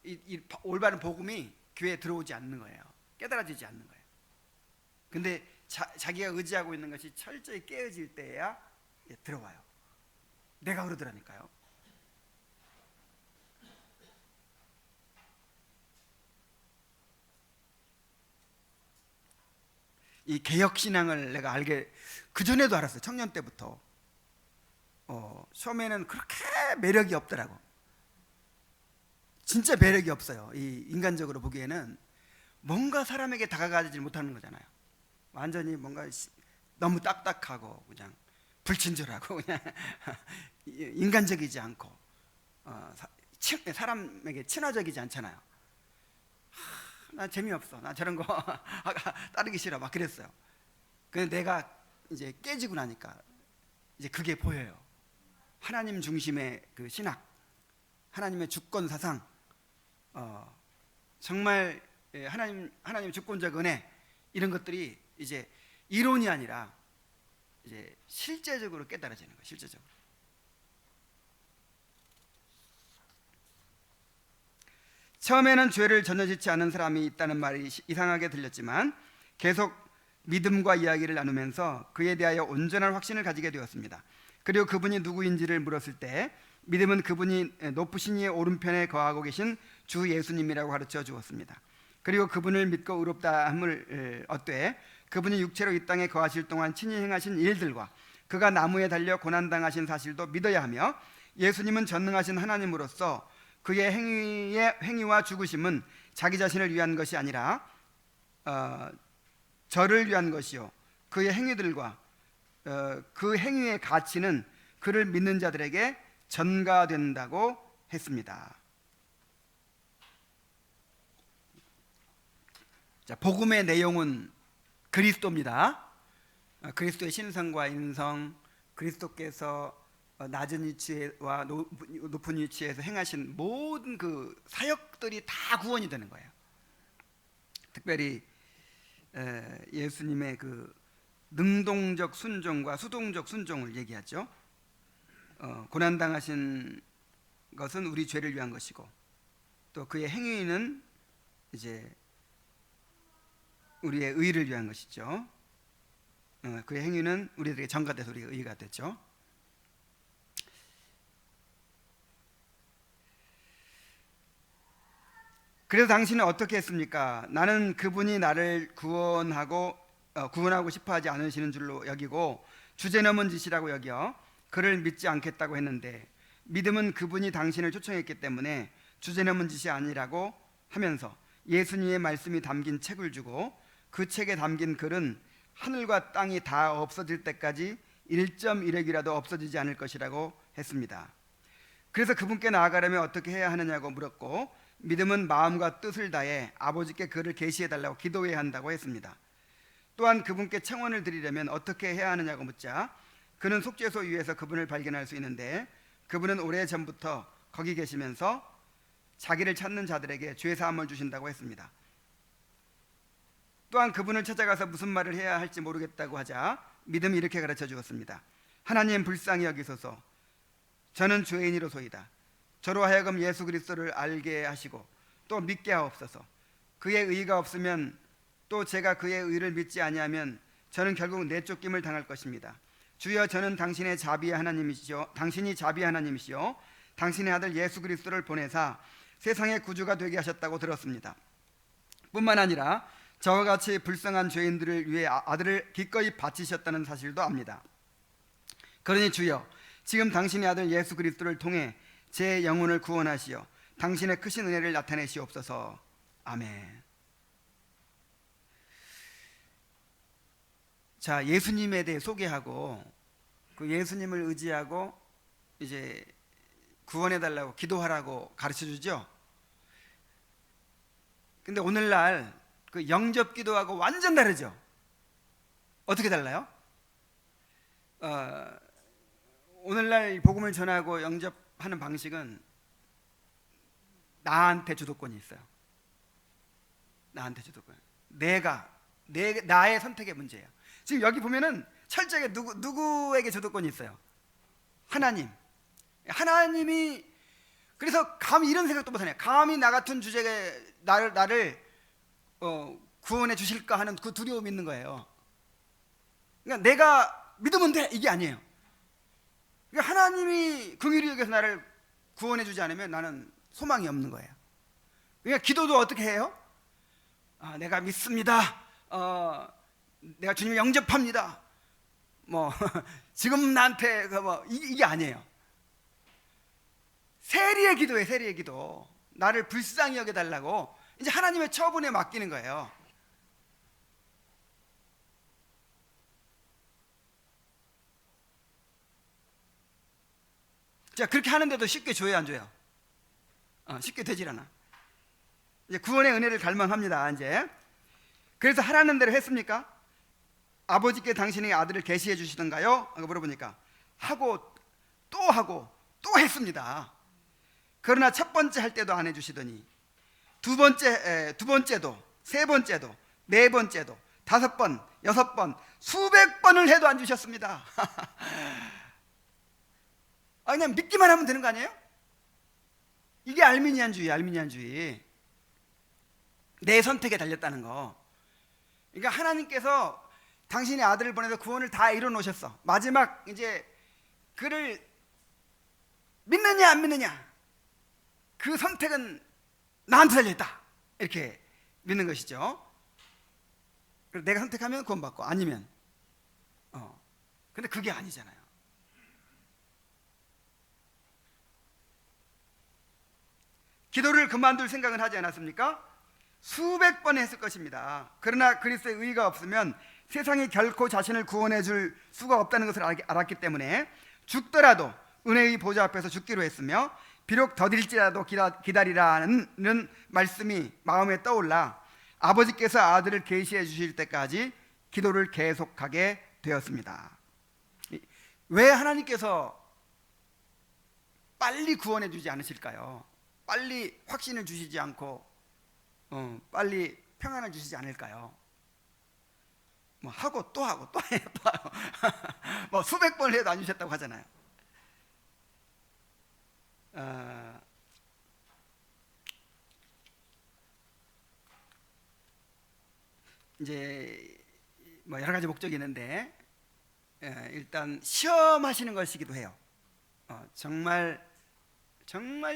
이 올바른 복음이 교회에 들어오지 않는 거예요. 깨달아지지 않는 거예요. 근데 자기가 의지하고 있는 것이 철저히 깨어질 때야 들어와요. 내가 그러더라니까요. 이 개혁신앙을 내가 그 전에도 알았어요. 청년 때부터. 처음에는 그렇게 매력이 없더라고. 진짜 매력이 없어요. 이 인간적으로 보기에는 뭔가 사람에게 다가가지 못하는 거잖아요. 완전히 뭔가 너무 딱딱하고 그냥 불친절하고 그냥 인간적이지 않고 사람에게 친화적이지 않잖아요. 나 재미없어, 나 저런 거 따르기 싫어, 막 그랬어요. 근데 내가 이제 깨지고 나니까 이제 그게 보여요. 하나님 중심의 그 신학, 하나님의 주권 사상, 정말 하나님의 주권적 은혜, 이런 것들이 이제 이론이 아니라 이제 실제적으로 깨달아지는 거예요. 실제적으로. 처음에는 죄를 전혀 짓지 않은 사람이 있다는 말이 이상하게 들렸지만 계속 믿음과 이야기를 나누면서 그에 대하여 온전한 확신을 가지게 되었습니다. 그리고 그분이 누구인지를 물었을 때 믿음은 그분이 높으신 이의 오른편에 거하고 계신 주 예수님이라고 가르쳐 주었습니다. 그리고 그분을 믿고 의롭다함을 얻되 그분이 육체로 이 땅에 거하실 동안 친히 행하신 일들과 그가 나무에 달려 고난당하신 사실도 믿어야 하며, 예수님은 전능하신 하나님으로서 그의 행위와 죽으심은 자기 자신을 위한 것이 아니라 저를 위한 것이요, 그의 행위들과 그 행위의 가치는 그를 믿는 자들에게 전가된다고 했습니다. 자, 복음의 내용은 그리스도입니다. 그리스도의 신성과 인성, 그리스도께서 낮은 위치와 높은 위치에서 행하신 모든 그 사역들이 다 구원이 되는 거예요. 특별히 예수님의 그 능동적 순종과 수동적 순종을 얘기하죠. 고난당하신 것은 우리 죄를 위한 것이고, 또 그의 행위는 이제 우리의 의를 위한 것이죠. 그의 행위는 우리들에게 전가돼서 우리의 의가 되죠. 그래서 당신은 어떻게 했습니까? 나는 그분이 나를 구원하고 구원하고 싶어하지 않으시는 줄로 여기고 주제넘은 짓이라고 여겨 그를 믿지 않겠다고 했는데, 믿음은 그분이 당신을 초청했기 때문에 주제넘은 짓이 아니라고 하면서 예수님의 말씀이 담긴 책을 주고 그 책에 담긴 글은 하늘과 땅이 다 없어질 때까지 1.1핵이라도 없어지지 않을 것이라고 했습니다. 그래서 그분께 나아가려면 어떻게 해야 하느냐고 물었고, 믿음은 마음과 뜻을 다해 아버지께 그를 계시해 달라고 기도해야 한다고 했습니다. 또한 그분께 청원을 드리려면 어떻게 해야 하느냐고 묻자, 그는 속죄소 위에서 그분을 발견할 수 있는데 그분은 오래전부터 거기 계시면서 자기를 찾는 자들에게 죄 사함을 주신다고 했습니다. 또한 그분을 찾아가서 무슨 말을 해야 할지 모르겠다고 하자 믿음이 이렇게 가르쳐 주었습니다. 하나님 불쌍히 여기소서. 저는 죄인이로소이다. 저로 하여금 예수 그리스도를 알게 하시고 또 믿게 하옵소서. 그의 의가 없으면, 또 제가 그의 의를 믿지 아니하면 저는 결국 내쫓김을 당할 것입니다. 주여, 저는 당신이 자비의 하나님이시오. 당신의 아들 예수 그리스도를 보내사 세상의 구주가 되게 하셨다고 들었습니다. 뿐만 아니라 저와 같이 불쌍한 죄인들을 위해 아들을 기꺼이 바치셨다는 사실도 압니다. 그러니 주여, 지금 당신의 아들 예수 그리스도를 통해 제 영혼을 구원하시어 당신의 크신 은혜를 나타내시옵소서. 아멘. 자, 예수님에 대해 소개하고 그 예수님을 의지하고 이제 구원해달라고 기도하라고 가르쳐 주죠. 근데 오늘날 그 영접 기도하고 완전 다르죠. 어떻게 달라요? 오늘날 복음을 전하고 영접하는 방식은 나한테 주도권이 있어요. 나한테 주도권. 나의 선택의 문제예요. 지금 여기 보면은 철저하게 누구에게 주도권이 있어요? 하나님이. 그래서 감히 이런 생각도 못하네요. 감히 나 같은 주제에 나를 구원해 주실까 하는 그 두려움이 있는 거예요. 그러니까 내가 믿으면 돼, 이게 아니에요. 그러니까 하나님이 긍휼히 여겨서 나를 구원해 주지 않으면 나는 소망이 없는 거예요. 그러니까 기도도 어떻게 해요? 내가 믿습니다. 내가 주님을 영접합니다. 지금 나한테 이게 아니에요. 세리의 기도예요. 세리의 기도. 나를 불쌍히 여겨달라고 이제 하나님의 처분에 맡기는 거예요. 자, 그렇게 하는데도 쉽게 줘요, 안 줘요? 쉽게 되질 않아. 이제 구원의 은혜를 갈망합니다. 이제 그래서 하라는 대로 했습니까? 아버지께 당신의 아들을 계시해 주시던가요? 하고 물어보니까 하고 또 했습니다. 그러나 첫 번째 할 때도 안 해주시더니 두 번째도, 세 번째도, 네 번째도, 5번, 6번, 수백 번을 해도 안 주셨습니다. 그냥 믿기만 하면 되는 거 아니에요? 이게 알미니안주의. 내 선택에 달렸다는 거. 그러니까 하나님께서 당신의 아들을 보내서 구원을 다 이뤄 놓으셨어. 마지막 이제 그를 믿느냐 안 믿느냐, 그 선택은 나한테 달려있다, 이렇게 믿는 것이죠. 내가 선택하면 구원받고, 아니면 근데 그게 아니잖아요. 기도를 그만둘 생각은 하지 않았습니까? 수백 번 했을 것입니다. 그러나 그리스도의 의가 없으면 세상이 결코 자신을 구원해 줄 수가 없다는 것을 알았기 때문에 죽더라도 은혜의 보좌 앞에서 죽기로 했으며, 비록 더딜지라도 기다리라는 말씀이 마음에 떠올라 아버지께서 아들을 계시해 주실 때까지 기도를 계속하게 되었습니다. 왜 하나님께서 빨리 구원해 주지 않으실까요? 빨리 확신을 주시지 않고 빨리 평안을 주시지 않을까요? 하고 또 해요. 수백 번을 해도 안 주셨다고 하잖아요. 이제 여러 가지 목적이 있는데, 일단 시험하시는 것이기도 해요. 정말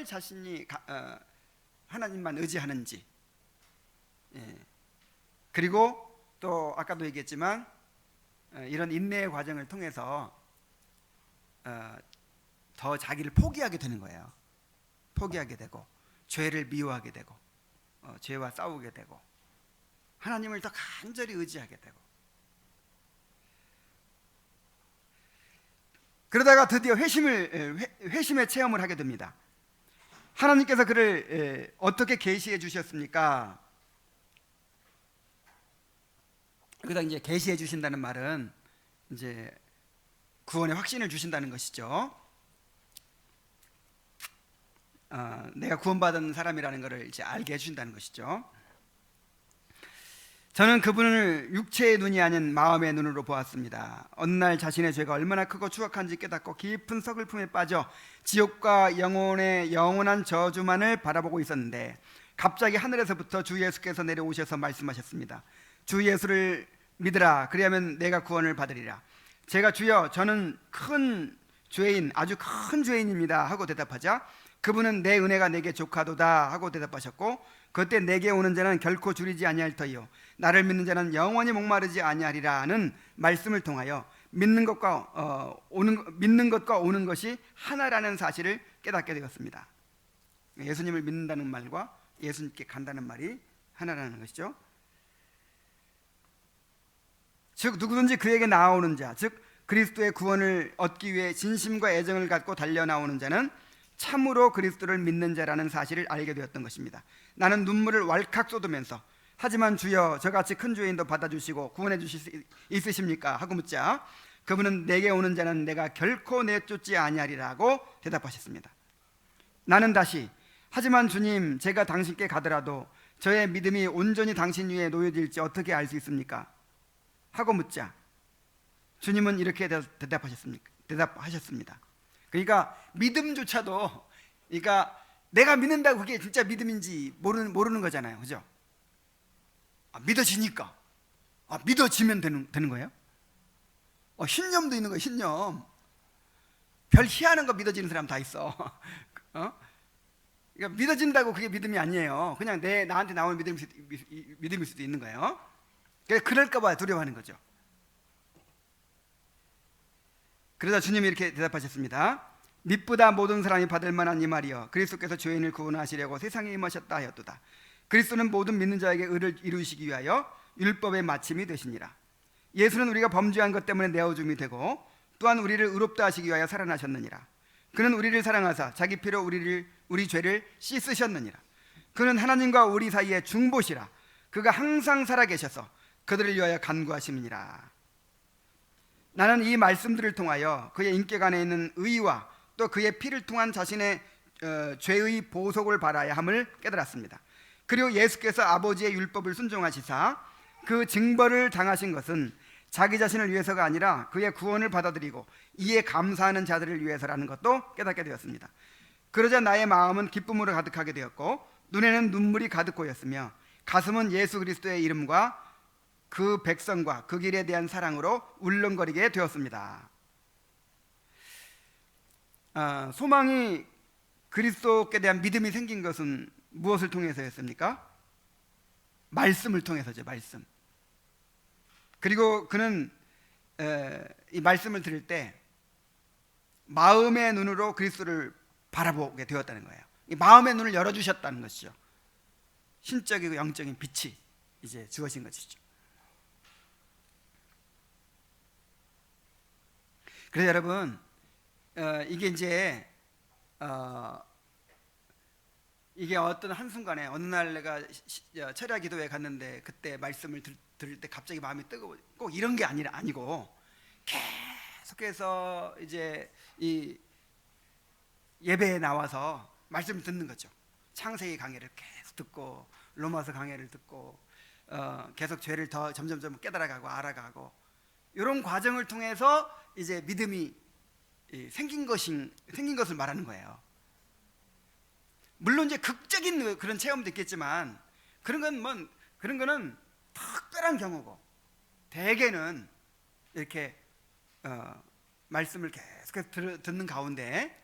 자신이 하나님만 의지하는지, 그리고 또 아까도 얘기했지만 이런 인내의 과정을 통해서 더 자기를 포기하게 되는 거예요. 포기하게 되고 죄를 미워하게 되고 죄와 싸우게 되고 하나님을 더 간절히 의지하게 되고, 그러다가 드디어 회심의 체험을 하게 됩니다. 하나님께서 그를 어떻게 계시해 주셨습니까? 그러다 이제 계시해 주신다는 말은 이제 구원의 확신을 주신다는 것이죠. 내가 구원받은 사람이라는 것을 이제 알게 해주신다는 것이죠. 저는 그분을 육체의 눈이 아닌 마음의 눈으로 보았습니다. 어느 날 자신의 죄가 얼마나 크고 추악한지 깨닫고 깊은 서글픔에 빠져 지옥과 영혼의 영원한 저주만을 바라보고 있었는데, 갑자기 하늘에서부터 주 예수께서 내려오셔서 말씀하셨습니다. 주 예수를 믿으라, 그리하면 내가 구원을 받으리라. 제가 주여, 저는 큰 죄인, 아주 큰 죄인입니다 하고 대답하자 그분은 내 은혜가 내게 족하도다 하고 대답하셨고, 그때 내게 오는 자는 결코 줄이지 아니할 터이요 나를 믿는 자는 영원히 목마르지 아니하리라는 말씀을 통하여 믿는 것과 오는 것이 하나라는 사실을 깨닫게 되었습니다. 예수님을 믿는다는 말과 예수님께 간다는 말이 하나라는 것이죠. 즉 누구든지 그에게 나아오는 자, 즉 그리스도의 구원을 얻기 위해 진심과 애정을 갖고 달려 나오는 자는 참으로 그리스도를 믿는 자라는 사실을 알게 되었던 것입니다. 나는 눈물을 왈칵 쏟으면서 하지만 주여, 저같이 큰 죄인도 받아주시고 구원해 주실 수 있으십니까? 하고 묻자 그분은 내게 오는 자는 내가 결코 내쫓지 아니하리라고 대답하셨습니다. 나는 다시 하지만 주님, 제가 당신께 가더라도 저의 믿음이 온전히 당신 위에 놓여질지 어떻게 알 수 있습니까? 하고 묻자 주님은 이렇게 대답하셨습니다. 그러니까 믿음조차도, 그러니까 내가 믿는다고 그게 진짜 믿음인지 모르는 거잖아요, 그죠? 믿어지니까, 믿어지면 되는 거예요? 신념도 있는 거예요, 신념. 별 희한한 거 믿어지는 사람 다 있어. 그러니까 믿어진다고 그게 믿음이 아니에요. 그냥 나한테 나오는 믿음일 수도 있는 거예요. 그럴까 봐 두려워하는 거죠. 그러자 주님이 이렇게 대답하셨습니다. 믿보다 모든 사람이 받을 만한 이 말이여, 그리스도께서 죄인을 구원하시려고 세상에 임하셨다 하였도다. 그리스도는 모든 믿는 자에게 의를 이루시기 위하여 율법의 마침이 되시니라. 예수는 우리가 범죄한 것 때문에 내어줌이 되고 또한 우리를 의롭다 하시기 위하여 살아나셨느니라. 그는 우리를 사랑하사 자기 피로 우리 죄를 씻으셨느니라. 그는 하나님과 우리 사이에 중보시라. 그가 항상 살아계셔서 그들을 위하여 간구하심이니라. 나는 이 말씀들을 통하여 그의 인격 안에 있는 의와 또 그의 피를 통한 자신의 죄의 보속을 받아야 함을 깨달았습니다. 그리고 예수께서 아버지의 율법을 순종하시사 그 징벌을 당하신 것은 자기 자신을 위해서가 아니라 그의 구원을 받아들이고 이에 감사하는 자들을 위해서라는 것도 깨닫게 되었습니다. 그러자 나의 마음은 기쁨으로 가득하게 되었고 눈에는 눈물이 가득 고였으며 가슴은 예수 그리스도의 이름과 그 백성과 그 길에 대한 사랑으로 울렁거리게 되었습니다. 소망이 그리스도께 대한 믿음이 생긴 것은 무엇을 통해서였습니까? 말씀을 통해서죠. 말씀. 그리고 그는 이 말씀을 들을 때 마음의 눈으로 그리스도를 바라보게 되었다는 거예요. 이 마음의 눈을 열어주셨다는 것이죠. 신적이고 영적인 빛이 이제 주어진 것이죠. 그래서 여러분, 이게 이제 이게 어떤 한순간에 어느 날 내가 철야 기도회 갔는데 그때 말씀을 들을 때 갑자기 마음이 뜨거워, 꼭 이런 게 아니고 계속해서 이제 이 예배에 나와서 말씀을 듣는 거죠. 창세기 강해를 계속 듣고 로마서 강해를 듣고 계속 죄를 더 점점 깨달아가고 알아가고, 이런 과정을 통해서 이제 믿음이 생긴 것을 말하는 거예요. 물론 이제 극적인 그런 체험도 있겠지만 그런 거는 특별한 경우고, 대개는 이렇게 말씀을 계속해서 듣는 가운데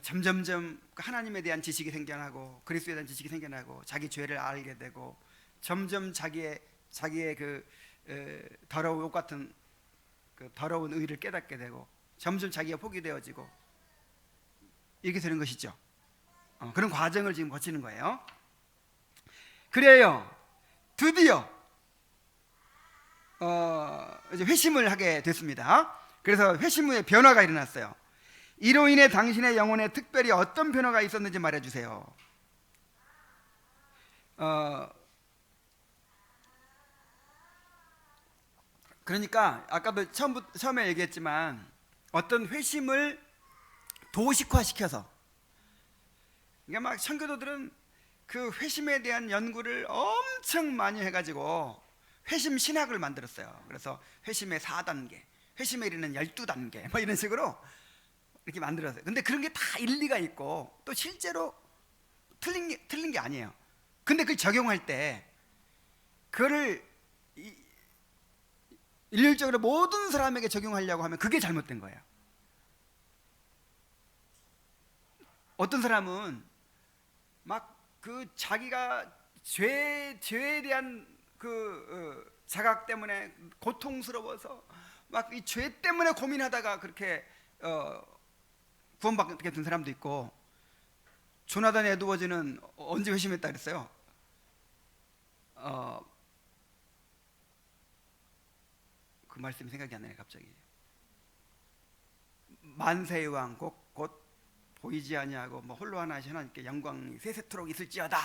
점점점 하나님에 대한 지식이 생겨나고 그리스도에 대한 지식이 생겨나고 자기 죄를 알게 되고 점점 자기의 자기의 그 더러운 옷 같은 그 더러운 의를 깨닫게 되고 점점 자기가 포기되어지고 이렇게 되는 것이죠. 그런 과정을 지금 거치는 거예요. 그래요. 드디어 이제 회심을 하게 됐습니다. 그래서 회심 후에 변화가 일어났어요. 이로 인해 당신의 영혼에 특별히 어떤 변화가 있었는지 말해주세요. 그러니까 아까도 처음에 얘기했지만 어떤 회심을 도식화시켜서, 그러니까 막 청교도들은 그 회심에 대한 연구를 엄청 많이 해가지고 회심 신학을 만들었어요. 그래서 회심의 4단계, 회심에 이르는 12단계 뭐 이런 식으로 이렇게 만들었어요. 근데 그런 게 다 일리가 있고 또 실제로 틀린 게 아니에요. 근데 그걸 적용할 때 그거를 일률적으로 모든 사람에게 적용하려고 하면 그게 잘못된 거예요. 어떤 사람은 막 그 자기가 죄에 대한 그 자각 때문에 고통스러워서 막 이 죄 때문에 고민하다가 그렇게 구원받게 된 사람도 있고, 조나단 에드워즈는 언제 회심했다 그랬어요? 그 말씀이 생각이 안 나요 갑자기. 만세의 왕 곧 보이지 아니하고 뭐 홀로 하나 하신 하나님께 영광이 세세토록 있을지어다,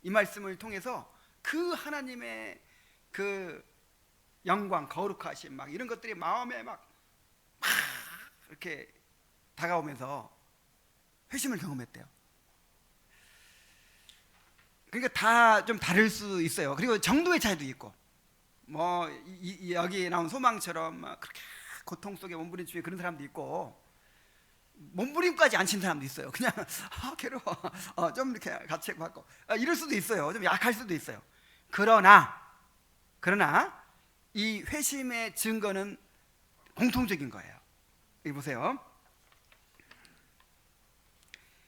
이 말씀을 통해서 그 하나님의 그 영광, 거룩하심 막 이런 것들이 마음에 막 이렇게 다가오면서 회심을 경험했대요. 그러니까 다 좀 다를 수 있어요. 그리고 정도의 차이도 있고, 뭐 여기 나온 소망처럼 막 그렇게 고통 속에 몸부림치는 그런 사람도 있고, 몸부림까지 안 친 사람도 있어요. 그냥 괴로워 좀 이렇게 같이 받고 이럴 수도 있어요. 좀 약할 수도 있어요. 그러나 이 회심의 증거는 공통적인 거예요. 여기 보세요.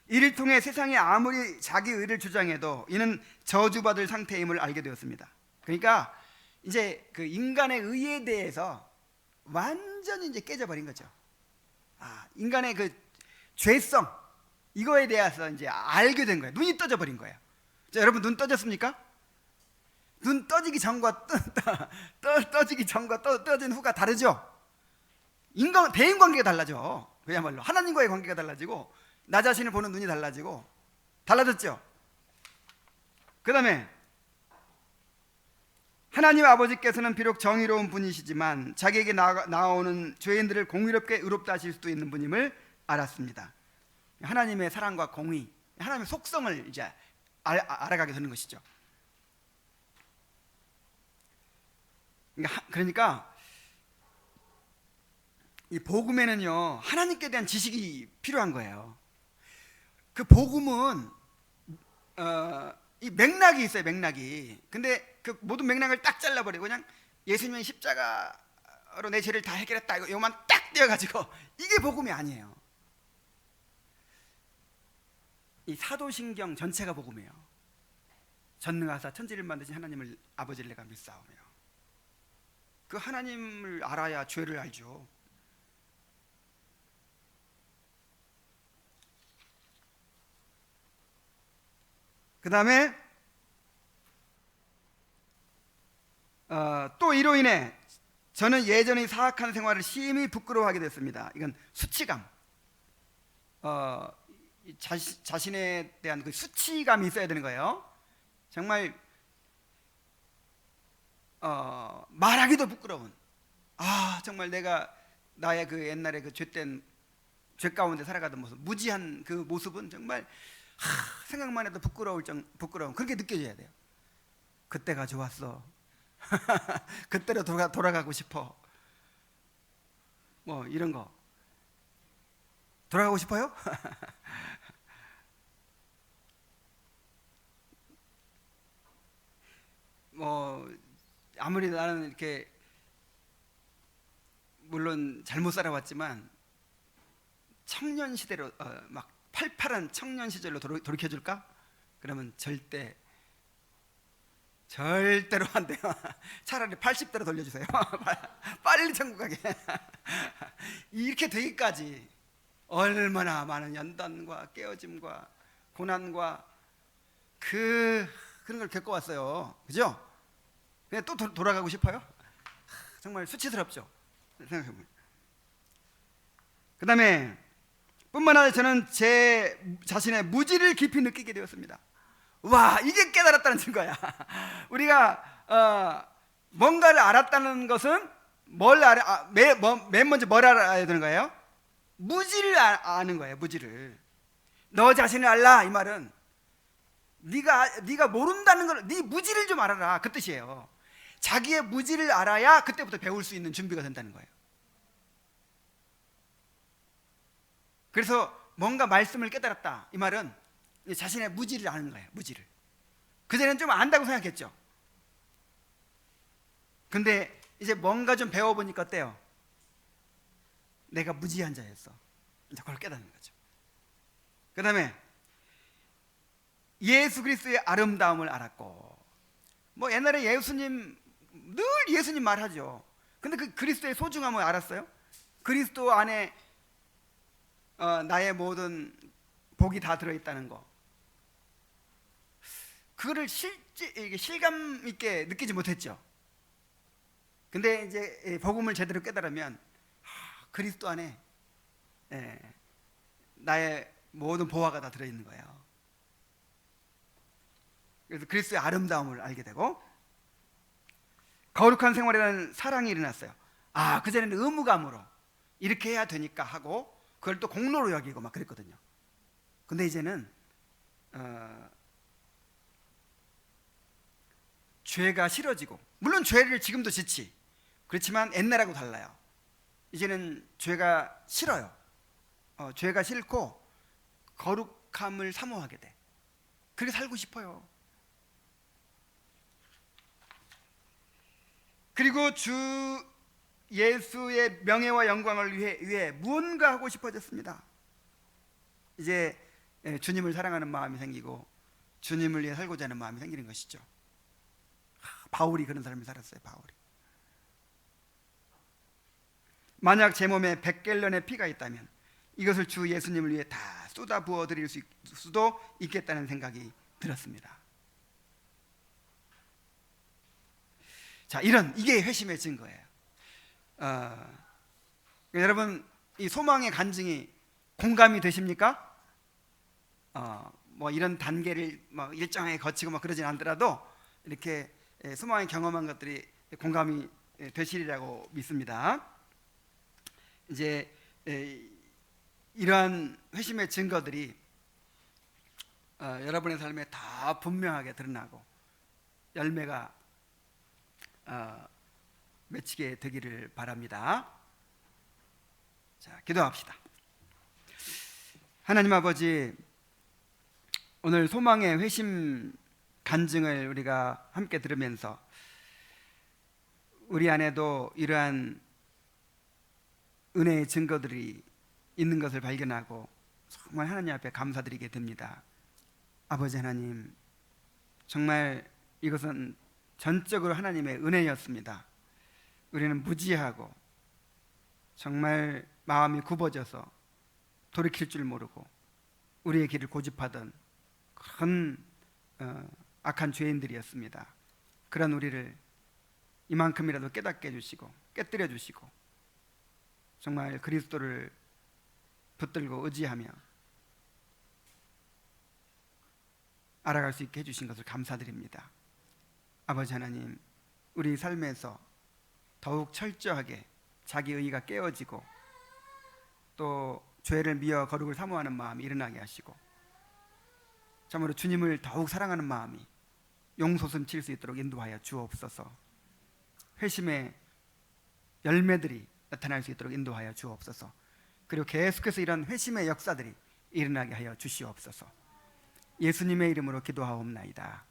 이를 통해 세상이 아무리 자기 의를 주장해도 이는 저주받을 상태임을 알게 되었습니다. 그러니까 이제 그 인간의 의에 대해서 완전히 이제 깨져버린 거죠. 인간의 그 죄성, 이거에 대해서 이제 알게 된 거예요. 눈이 떠져 버린 거예요. 자, 여러분 눈 떠졌습니까? 눈 떠지기 전과 떠지기 전과 떠진 후가 다르죠. 대인 관계가 달라져. 그야말로 하나님과의 관계가 달라지고 나 자신을 보는 눈이 달라지고 달라졌죠. 그 다음에 하나님 아버지께서는 비록 정의로운 분이시지만 자기에게 나오는 죄인들을 공의롭게 의롭다 하실 수도 있는 분임을 알았습니다. 하나님의 사랑과 공의, 하나님의 속성을 이제 알아가게 되는 것이죠. 그러니까 이 복음에는요 하나님께 대한 지식이 필요한 거예요. 그 복음은 이 맥락이 있어요. 맥락이. 근데 그 모든 맥락을 딱 잘라버리고 그냥 예수님의 십자가로 내 죄를 다 해결했다, 이거만 딱 떼어가지고, 이게 복음이 아니에요. 이 사도신경 전체가 복음이에요. 전능하사 천지를 만드신 하나님을 아버지를 내가 믿사오며. 그 하나님을 알아야 죄를 알죠. 그 다음에 또 이로 인해 저는 예전의 사악한 생활을 심히 부끄러워하게 됐습니다. 이건 수치감, 자신에 대한 그 수치감이 있어야 되는 거예요. 정말 말하기도 부끄러운, 정말 내가 나의 그 옛날에 그 죄 가운데 살아가던 모습, 무지한 그 모습은 정말 생각만 해도 부끄러운 그렇게 느껴져야 돼요. 그때가 좋았어. 그때로 돌아가고 싶어. 뭐 이런 거 돌아가고 싶어요? 뭐 아무리 나는 이렇게 물론 잘못 살아왔지만 청년 시대로 막 팔팔한 청년 시절로 돌이켜 줄까? 그러면 절대 절대로 안 돼요. 차라리 80대로 돌려주세요. 빨리 천국 가게. 이렇게 되기까지 얼마나 많은 연단과 깨어짐과 고난과 그런 걸 겪어왔어요. 그죠? 그냥 또 돌아가고 싶어요? 정말 수치스럽죠. 생각해보면. 그 다음에 뿐만 아니라 저는 제 자신의 무지를 깊이 느끼게 되었습니다. 와, 이게 깨달았다는 증거야. 우리가 뭔가를 알았다는 것은 맨 먼저 뭘 알아야 되는 거예요? 무지를 아는 거예요. 무지를. 너 자신을 알라, 이 말은 네가 모른다는 걸, 네 무지를 좀 알아라, 그 뜻이에요. 자기의 무지를 알아야 그때부터 배울 수 있는 준비가 된다는 거예요. 그래서 뭔가 말씀을 깨달았다, 이 말은 자신의 무지를 아는 거예요. 무지를. 그전에는 좀 안다고 생각했죠. 근데 이제 뭔가 좀 배워보니까 어때요? 내가 무지한 자였어. 이제 그걸 깨닫는 거죠. 그 다음에 예수 그리스도의 아름다움을 알았고, 뭐 옛날에 예수님 늘 예수님 말하죠. 근데 그 그리스도의 소중함을 알았어요? 그리스도 안에 나의 모든 복이 다 들어있다는 거, 그거를 실감 있게 느끼지 못했죠. 근데 이제 복음을 제대로 깨달으면 그리스도 안에 나의 모든 보화가 다 들어있는 거예요. 그래서 그리스도의 아름다움을 알게 되고, 거룩한 생활이라는 사랑이 일어났어요. 그전에는 의무감으로 이렇게 해야 되니까 하고, 그걸 또 공로로 여기고 막 그랬거든요. 근데 이제는 죄가 싫어지고, 물론 죄를 지금도 짓지, 그렇지만 옛날하고 달라요. 이제는 죄가 싫어요. 죄가 싫고 거룩함을 사모하게 돼. 그렇게 살고 싶어요. 그리고 주 예수의 명예와 영광을 위해 무언가 하고 싶어졌습니다. 이제 주님을 사랑하는 마음이 생기고 주님을 위해 살고자 하는 마음이 생기는 것이죠. 바울이 그런 삶을 살았어요. 바울이. 만약 제 몸에 100갤런의 피가 있다면 이것을 주 예수님을 위해 다 쏟아 부어 드릴 수도 있겠다는 생각이 들었습니다. 자, 이게 회심의 증거예요. 여러분, 이 소망의 간증이 공감이 되십니까? 뭐 이런 단계를 뭐 일정하게 거치고 막 그러진 않더라도 이렇게 소망의 경험한 것들이 공감이 되시리라고 믿습니다. 이제 이러한 회심의 증거들이 여러분의 삶에 다 분명하게 드러나고 열매가 맺히게 되기를 바랍니다. 자, 기도합시다. 하나님 아버지, 오늘 소망의 회심 간증을 우리가 함께 들으면서 우리 안에도 이러한 은혜의 증거들이 있는 것을 발견하고 정말 하나님 앞에 감사드리게 됩니다. 아버지 하나님, 정말 이것은 전적으로 하나님의 은혜였습니다. 우리는 무지하고 정말 마음이 굽어져서 돌이킬 줄 모르고 우리의 길을 고집하던 그런 악한 죄인들이었습니다. 그런 우리를 이만큼이라도 깨닫게 해주시고 깨뜨려 주시고 정말 그리스도를 붙들고 의지하며 알아갈 수 있게 해주신 것을 감사드립니다. 아버지 하나님, 우리 삶에서 더욱 철저하게 자기 의의가 깨어지고 또 죄를 미워 거룩을 사모하는 마음이 일어나게 하시고 참으로 주님을 더욱 사랑하는 마음이 용솟음 칠 수 있도록 인도하여 주옵소서. 회심의 열매들이 나타날 수 있도록 인도하여 주옵소서. 그리고 계속해서 이런 회심의 역사들이 일어나게 하여 주시옵소서. 예수님의 이름으로 기도하옵나이다.